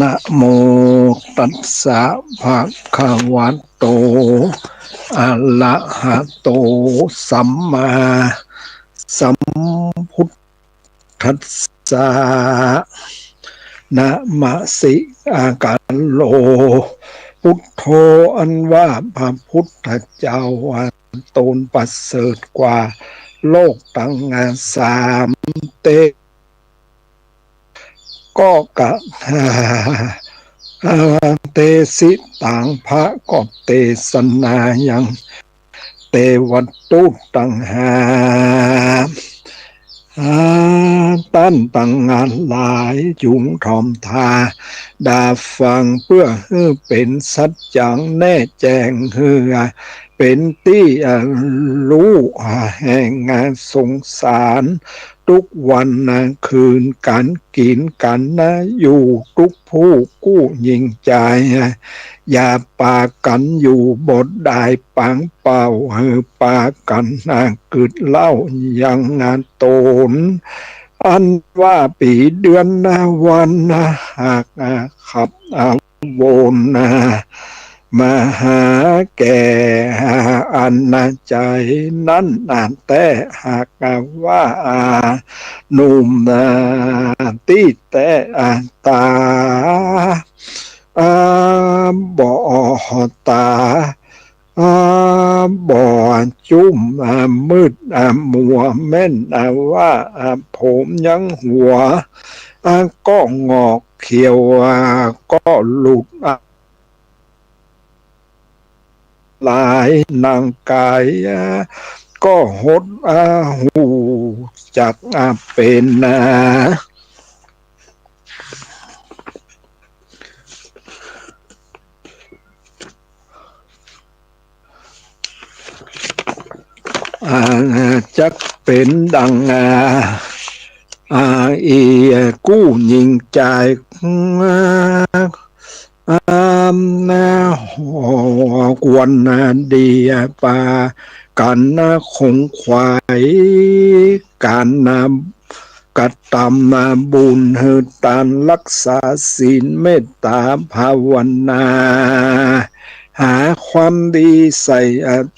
นะโมตัสสะภะคะวะโตอะระหะโตสัมมาสัมพุทธัสสะนะมะสิอาการโลพุทโธอันว่าพระพุทธเจ้าตนประเสริฐกว่าโลกตั้งสามเตก็กะเตสิต่างพระก็เตสนายังเตวัตตุตังหาตั้นตังงานหลายจุงทอมทาดาฟังเพื่อให้เป็นสัจจังแน่แจ้งเฮือเป็นที่รู้แห่งงานสงสารทุกวันคืนกันกินกันอยู่ทุกผู้กู้ยิงใจอย่าปากันอยู่บทได้ปังเป่าปากันกึดเล่ายังงานตนอันว่าปีเดือนวันหากขับวนมหาแก่อันใจนั้นนานแต่หากว่าหนุ่มตีแต่ตาบ่ตาบ่อจุ่มมืดมัวแม่นว่าผมยังหัวก็งอกเขียวก็หลุดลายนางกายก็หดหูจักเป็นจักเป็นดังอีกู้ยิงใจกวนดีปาการคงควายการกัดตำบุญเฮตานรักษาศีลเมตตาภาวนาหาความดีใส่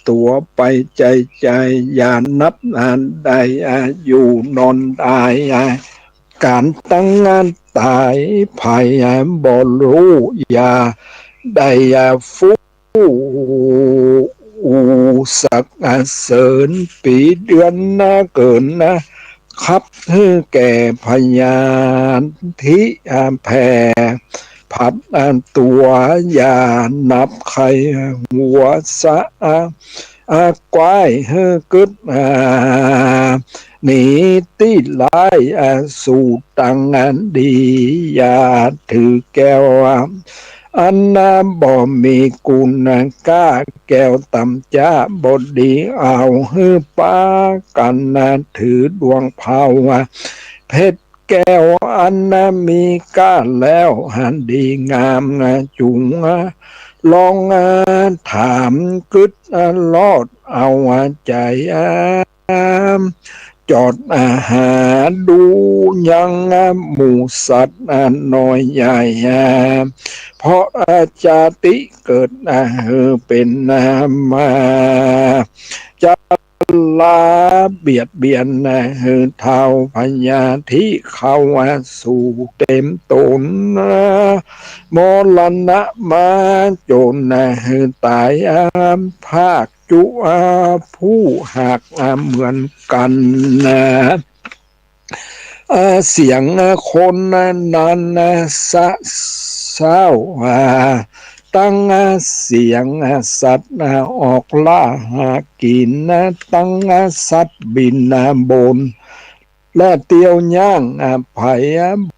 ตัวไปใจอย่านับนานใดอยู่นอนได้การตั้งงานตายภัยบ่รู้อย่าได้ฟูสักเสริญปีเดือนเกินครับแก่พยานที่แผ่ผัดตัวอย่านับใครหัวสะกวายกึดหนีตีลายสู่ตังดีอย่าถือแก้วอันบ่มีกุณก้าแก้วต่ำจ้าบดีเอาป้ากันถือดวงเผาเพชรแก้วอันมีก้าแล้วหันดีงามจุงลองถามกึดลอดเอาใจจอดหาดูยังหมูสัตว์น้อยใหญ่เพราะจาติเกิดเป็นมาจะลาเบียดเบียนเท่าพญาที่เขาสู่เต็มตนมรณะมาจนตายภาคจุผู้หักเหมือนกันเสียงคนนั้นสะเศร้าตั้งเสียงสัตว์ออกล่าหากินตั้งสัตว์บินบนและเตียวย่างไผ่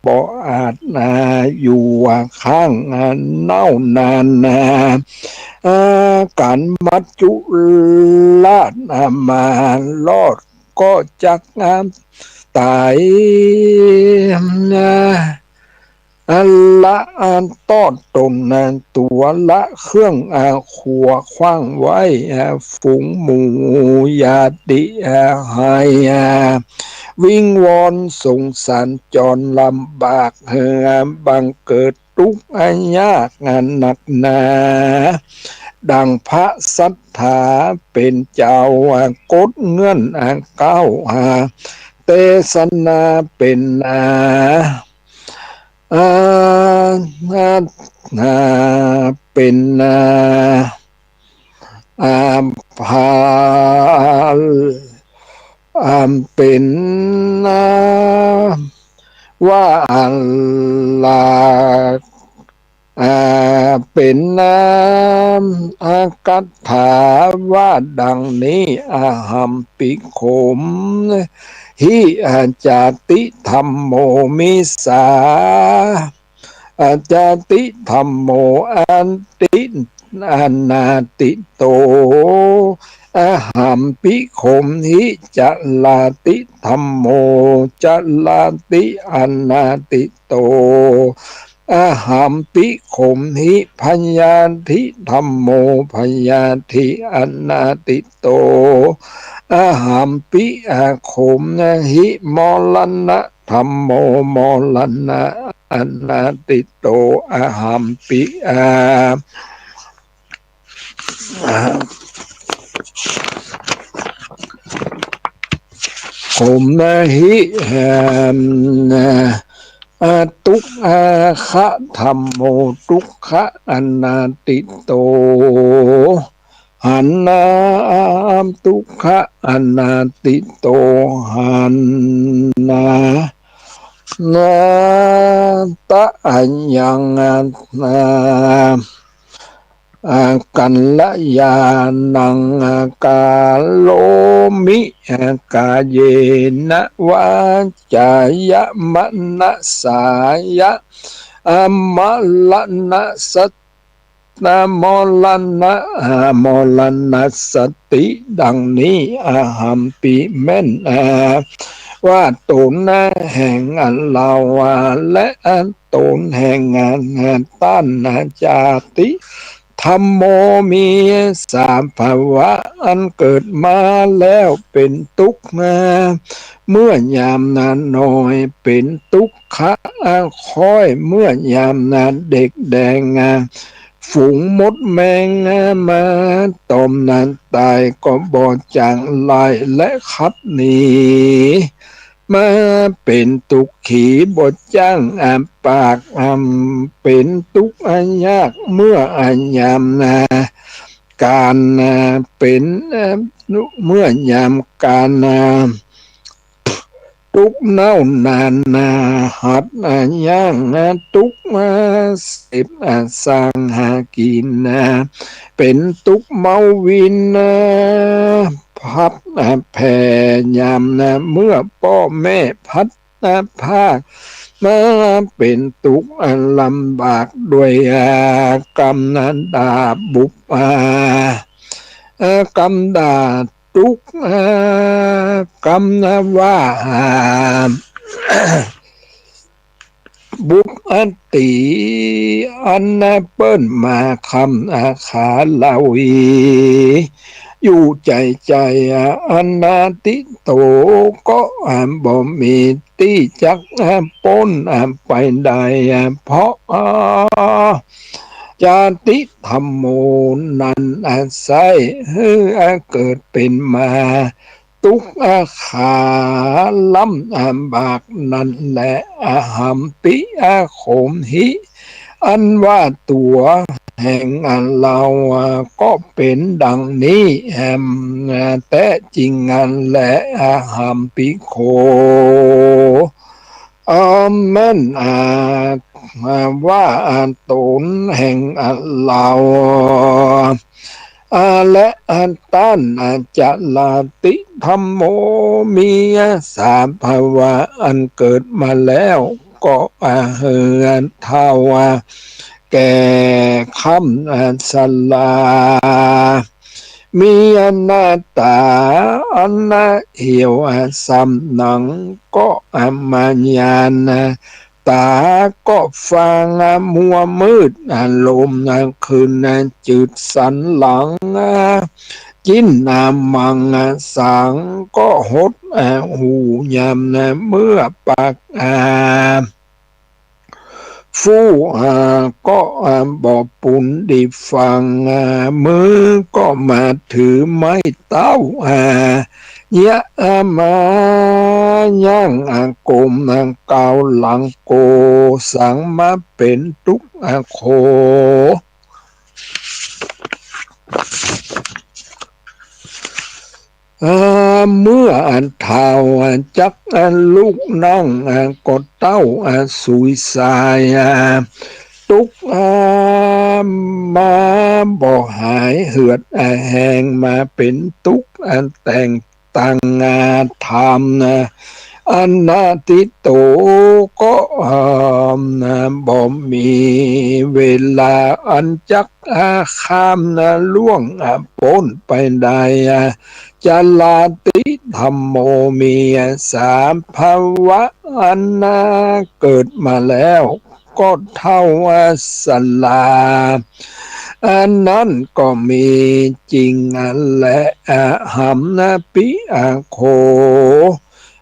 บ่อาจอยู่ข้างเน่านานการมัจจุลาดมาลอดก็จักตาย อันละอันต้อนตนนานตัวละเครื่องขัวขว้างไว้ฝูงหมูยาติให้วิงวอนสงสารจรลำบากบังเกิดทุกข์ยากงานหนักหนาดังพระสัทธาเป็นเจ้ากดเงื่อนเก้าเตสนาเป็นอานานาเป็นอาภาลเป็นว่าลาเป็นกัตถาว่าดังนี้หัมปิโขมหิจาติธรรมโมมิสาจาติธรรมโมอันติอนาติโตหัมปิโขมหิจะลาติธรรมโมจะลาติอนาติโตหัมปิโขมหิพยาธิธรรมโมพยาธิอนาติโตหัมปิโขมหิมรณะธรรมโมมรณะอนาติโตหัมปิโขมหิทุกขะธรรมโมทุกขะอนาติโตหันนาทุกขะอนาติโตหันนาตะอัญญังกันละยานังกาโลมิกาเยนะวาจายะมนะสายะมะละนะสัตนะมละนะมละนะสติดังนี้หัมปิแม่นว่าตนแห่งอันเราและอันตนแห่งงานต้านจาติธรรมโมมีสามภาวะอันเกิดมาแล้วเป็นทุกข์เมื่อยามนานน้อยเป็นทุกขะค่อยเมื่อยามนานเด็กแดงฝูงมดแมงมาตอมนานตายก็บ่จางลายและคัดหนีมาเป็นตุกขีบทจ้างปากเป็นตุกยากเมื่ออยามการเป็นเมื่อยามการตุกเน่านานหัดย่างตุกเสพสร้างหากินเป็นตุกเมาวินพัดแผ่ยามเมื่อพ่อแม่พัดภาคมาเป็นตุกลำบากด้วยกรรมนั้นดาบุปกรรมดาทุกกรรมว่าบุกอันติอันเปิ้นมาคำขาลาวีอยู่ใจอันนาติโตก็บ่มีที่จักป้นไปได้เพราะจาติธรรมโมนันอาศัยเกิดเป็นมาทุกขาล้ำบากนั่นแหละหัมปิโขมหิอันว่าตัวแห่งเราก็เป็นดังนี้แต่จริงอันแหละหัมปิโขแม่นว่าตนแห่งเราและอันต้านจะลาติธรรมโมมีสามภาวะอันเกิดมาแล้วก็เฮือนเท่าแก่คำสลามีอนาตาอันเหี่ยวสำนังก็มายาน ตาก็ฟังมัวมืดลมคืนจืดสันหลังกินมังสังก็หดหูยำเมื่อปากฟู่ก็บ่ปุ่นได้ฟังมือก็มาถือไม้เต้ายะมายังกลมเกาหลังโกสังมาเป็นทุกโคเมื่อเท่าจักลูกน้องกดเต้าสุยสายตุกมาบ่หายเหือดแหงมาเป็นตุกแต่งตั้งธรรมอันนาติโตก็บ่มีเวลาอันจักข้ามล่วงพ้นไปได้จะลาติธรรมโมมีสามภาวะอันเกิดมาแล้วก็เท่าสลาอันนั้นก็มีจริงและหัมปิโค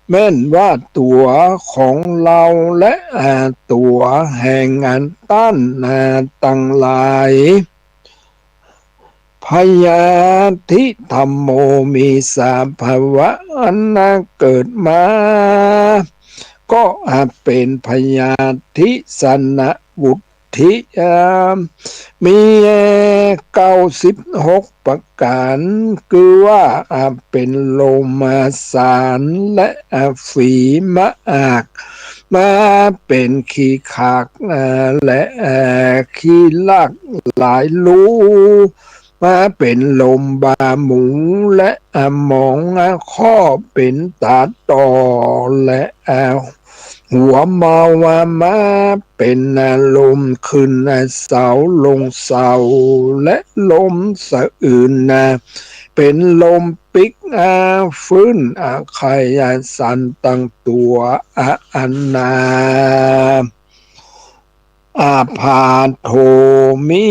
แม้นว่าตัวของเราและตัวแห่งอันต้านตั้งหลายพยาธิธรรมโมมีสาภาวะอันเกิดมาก็เป็นพยาธิสนะบุตธิมี96ประการคือว่าเป็นโลมาสารและฝีมะอากมาเป็นขี้ขากและขี้ลากหลายรูมาเป็นลมบาหมูและหมองข้อเป็นตาต่อและหัวเมามาเป็นลมขึ้นเสาลงเสาและลมสะอื่นเป็นลมปิกฟื้นไขสันตั้งตัวอันนาอาพาโทมี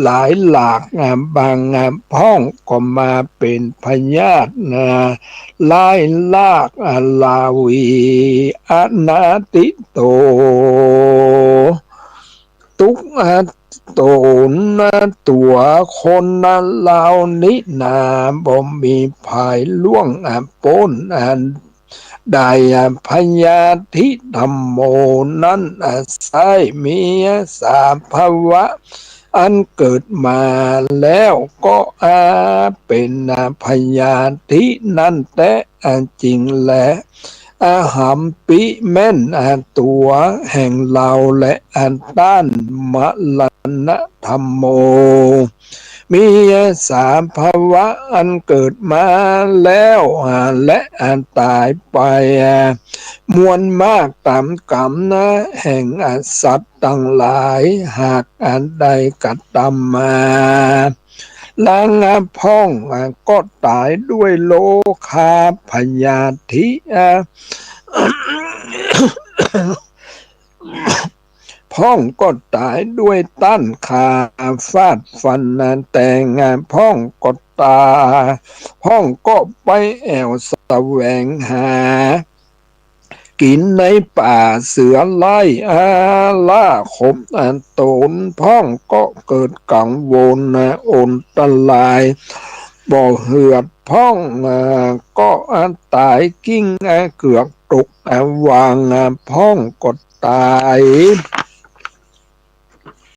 หลายหลากบางพ้องก็มาเป็นพญาติลายลากลาวีอนาติโตตุกโตนตัวคนเหล่านี้บ่มีภายล่วงพ้นได้พยาธิธรรมโมนั้นใช่มีสาภาวะอันเกิดมาแล้วก็เป็นพยาธินั่นแต่จริงแหละหัมปิแม่นตัวแห่งเราและอันต้านมะลนะธรรมโมมีสามภาวะอันเกิดมาแล้วและอันตายไปมวลมากตามกรรมแห่งสัตว์ตั้งหลายหากอันใดกัดตามมาลางพ้องก็ตายด้วยโลคาพยาธิพ้องก็ตายด้วยตั้นขาฟาดฟันแต่งพ้องก็ตายพ้องก็ไปแอวแสวงหากินในป่าเสือไล่ล่าขบตนพ้องก็เกิดกังวลอนตรายบ่เหือดพ้องก็ตายกิ้งเกือกตกวางพ้องก็ตาย